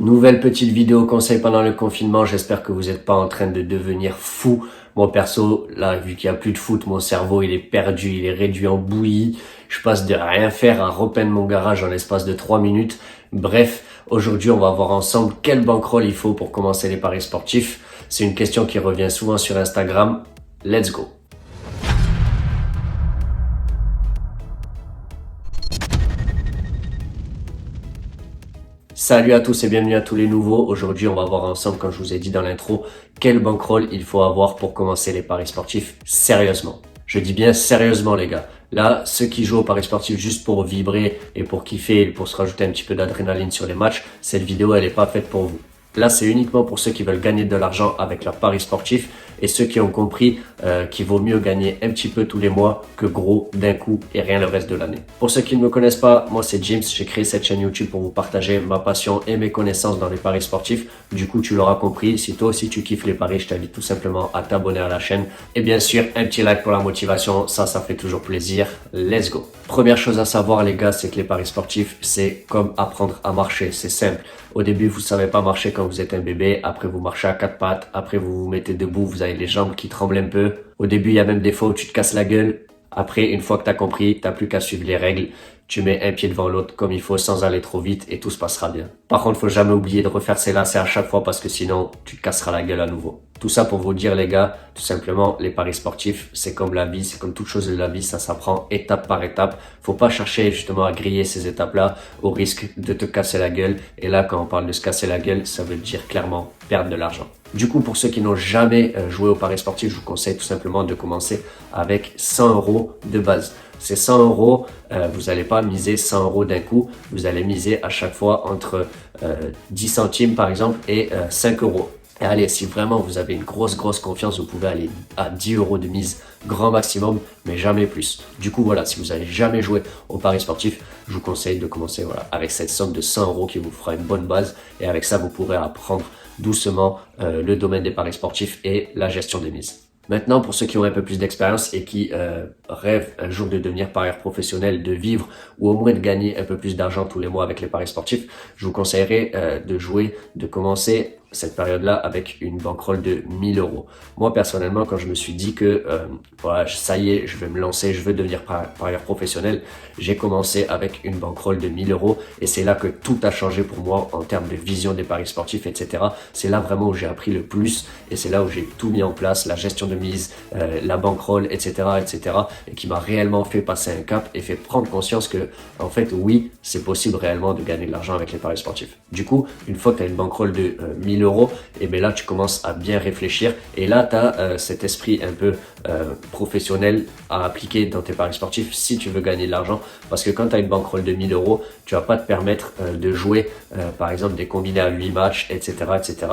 Nouvelle petite vidéo conseil pendant le confinement, j'espère que vous n'êtes pas en train de devenir fou. Moi perso, là, vu qu'il n'y a plus de foot, mon cerveau il est perdu, il est réduit en bouillie. Je passe de rien faire à repeindre mon garage en l'espace de 3 minutes. Bref, aujourd'hui on va voir ensemble quel bankroll il faut pour commencer les paris sportifs. C'est une question qui revient souvent sur Instagram. Let's go! Salut à tous et bienvenue à tous les nouveaux. Aujourd'hui, on va voir ensemble, comme je vous ai dit dans l'intro, quel bankroll il faut avoir pour commencer les paris sportifs sérieusement. Je dis bien sérieusement les gars. Là, ceux qui jouent aux paris sportifs juste pour vibrer et pour kiffer et pour se rajouter un petit peu d'adrénaline sur les matchs, cette vidéo elle est pas faite pour vous. Là, c'est uniquement pour ceux qui veulent gagner de l'argent avec leurs paris sportifs et ceux qui ont compris qu'il vaut mieux gagner un petit peu tous les mois que gros d'un coup et rien le reste de l'année. Pour ceux qui ne me connaissent pas, moi c'est James, j'ai créé cette chaîne YouTube pour vous partager ma passion et mes connaissances dans les paris sportifs. Du coup, tu l'auras compris, si toi aussi tu kiffes les paris, je t'invite tout simplement à t'abonner à la chaîne. Et bien sûr, un petit like pour la motivation, ça fait toujours plaisir. Let's go! Première chose à savoir les gars, c'est que les paris sportifs, c'est comme apprendre à marcher, c'est simple. Au début, vous savez pas marcher quand vous êtes un bébé. Après, vous marchez à quatre pattes. Après, vous vous mettez debout. Vous avez les jambes qui tremblent un peu. Au début, il y a même des fois où tu te casses la gueule. Après, une fois que tu as compris, t'as plus qu'à suivre les règles. Tu mets un pied devant l'autre comme il faut sans aller trop vite et tout se passera bien. Par contre, faut jamais oublier de refaire ses lacets à chaque fois parce que sinon, tu te casseras la gueule à nouveau. Tout ça pour vous dire les gars, tout simplement, les paris sportifs, c'est comme la vie, c'est comme toute chose de la vie, ça s'apprend étape par étape. Faut pas chercher justement à griller ces étapes-là au risque de te casser la gueule. Et là, quand on parle de se casser la gueule, ça veut dire clairement perdre de l'argent. Du coup, pour ceux qui n'ont jamais joué aux paris sportifs, je vous conseille tout simplement de commencer avec 100 € de base. Ces 100 €, vous n'allez pas miser 100 € d'un coup, vous allez miser à chaque fois entre 10 centimes par exemple et 5 €. Et allez, si vraiment vous avez une grosse confiance, vous pouvez aller à 10 € de mise, grand maximum, mais jamais plus. Du coup, voilà, si vous n'avez jamais joué au paris sportif, je vous conseille de commencer voilà, avec cette somme de 100 € qui vous fera une bonne base. Et avec ça, vous pourrez apprendre doucement le domaine des paris sportifs et la gestion des mises. Maintenant, pour ceux qui ont un peu plus d'expérience et qui rêvent un jour de devenir parieur professionnel, de vivre ou au moins de gagner un peu plus d'argent tous les mois avec les paris sportifs, je vous conseillerais de commencer cette période-là avec une bankroll de 1000 €. Moi, personnellement, quand je me suis dit que voilà, ça y est, je vais me lancer, je veux devenir parieur professionnel, j'ai commencé avec une bankroll de 1000 € et c'est là que tout a changé pour moi en termes de vision des paris sportifs, etc. C'est là vraiment où j'ai appris le plus et c'est là où j'ai tout mis en place, la gestion de mise, la bankroll, etc., et qui m'a réellement fait passer un cap et fait prendre conscience que, en fait, oui, c'est possible réellement de gagner de l'argent avec les paris sportifs. Du coup, une fois que tu as une bankroll de 1000 €, et bien là, tu commences à bien réfléchir et là, tu as cet esprit un peu professionnel à appliquer dans tes paris sportifs si tu veux gagner de l'argent. Parce que quand tu as une bankroll de 1000 €, tu vas pas te permettre de jouer, par exemple, des combinés à 8 matchs, etc.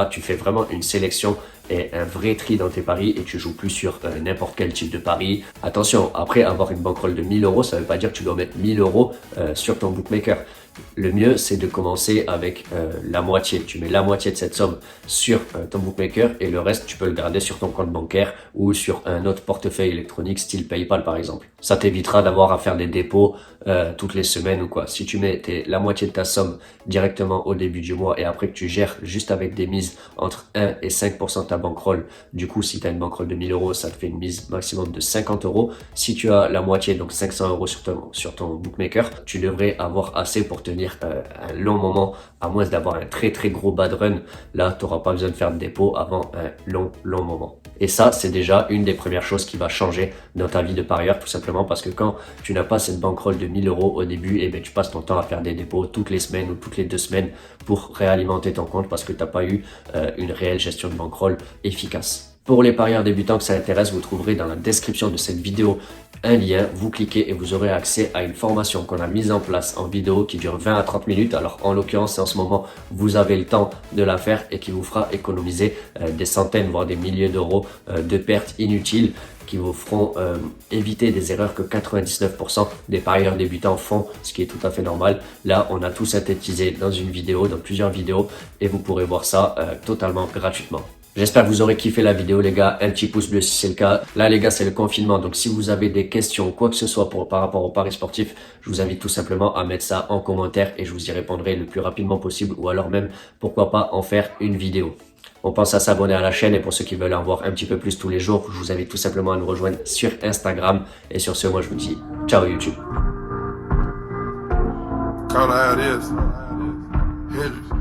Tu fais vraiment une sélection et un vrai tri dans tes paris et tu joues plus sur n'importe quel type de pari. Attention, après avoir une bankroll de 1000 €, ça veut pas dire que tu dois mettre 1000 € sur ton bookmaker. Le mieux, c'est de commencer avec la moitié. Tu mets la moitié de cette somme sur ton bookmaker et le reste, tu peux le garder sur ton compte bancaire ou sur un autre portefeuille électronique style PayPal par exemple. Ça t'évitera d'avoir à faire des dépôts toutes les semaines ou quoi. Si tu mets la moitié de ta somme directement au début du mois et après que tu gères juste avec des mises entre 1 et 5% de ta bankroll, du coup, si tu as une bankroll de 1000 €, ça te fait une mise maximum de 50 €. Si tu as la moitié, donc 500 € sur ton bookmaker, tu devrais avoir assez pour tenir un long moment, à moins d'avoir un très gros bad run. Là, tu n'auras pas besoin de faire de dépôt avant un long moment. Et ça, c'est déjà une des premières choses qui va changer dans ta vie de parieur, tout simplement parce que quand tu n'as pas cette bankroll de 1000 € au début, et ben tu passes ton temps à faire des dépôts toutes les semaines ou toutes les 2 semaines pour réalimenter ton compte parce que tu n'as pas eu une réelle gestion de bankroll efficace. Pour les parieurs débutants que ça intéresse, vous trouverez dans la description de cette vidéo un lien, vous cliquez et vous aurez accès à une formation qu'on a mise en place en vidéo qui dure 20 à 30 minutes. Alors en l'occurrence, en ce moment, vous avez le temps de la faire et qui vous fera économiser des centaines voire des milliers d'euros de pertes inutiles qui vous feront éviter des erreurs que 99% des parieurs débutants font, ce qui est tout à fait normal. Là, on a tout synthétisé dans une vidéo, dans plusieurs vidéos et vous pourrez voir ça totalement gratuitement. J'espère que vous aurez kiffé la vidéo les gars, un petit pouce bleu si c'est le cas. Là les gars c'est le confinement, donc si vous avez des questions ou quoi que ce soit par rapport au paris sportif, je vous invite tout simplement à mettre ça en commentaire et je vous y répondrai le plus rapidement possible ou alors même pourquoi pas en faire une vidéo. On pense à s'abonner à la chaîne et pour ceux qui veulent en voir un petit peu plus tous les jours, je vous invite tout simplement à nous rejoindre sur Instagram. Et sur ce, moi je vous dis ciao YouTube. Call out is Hendrix.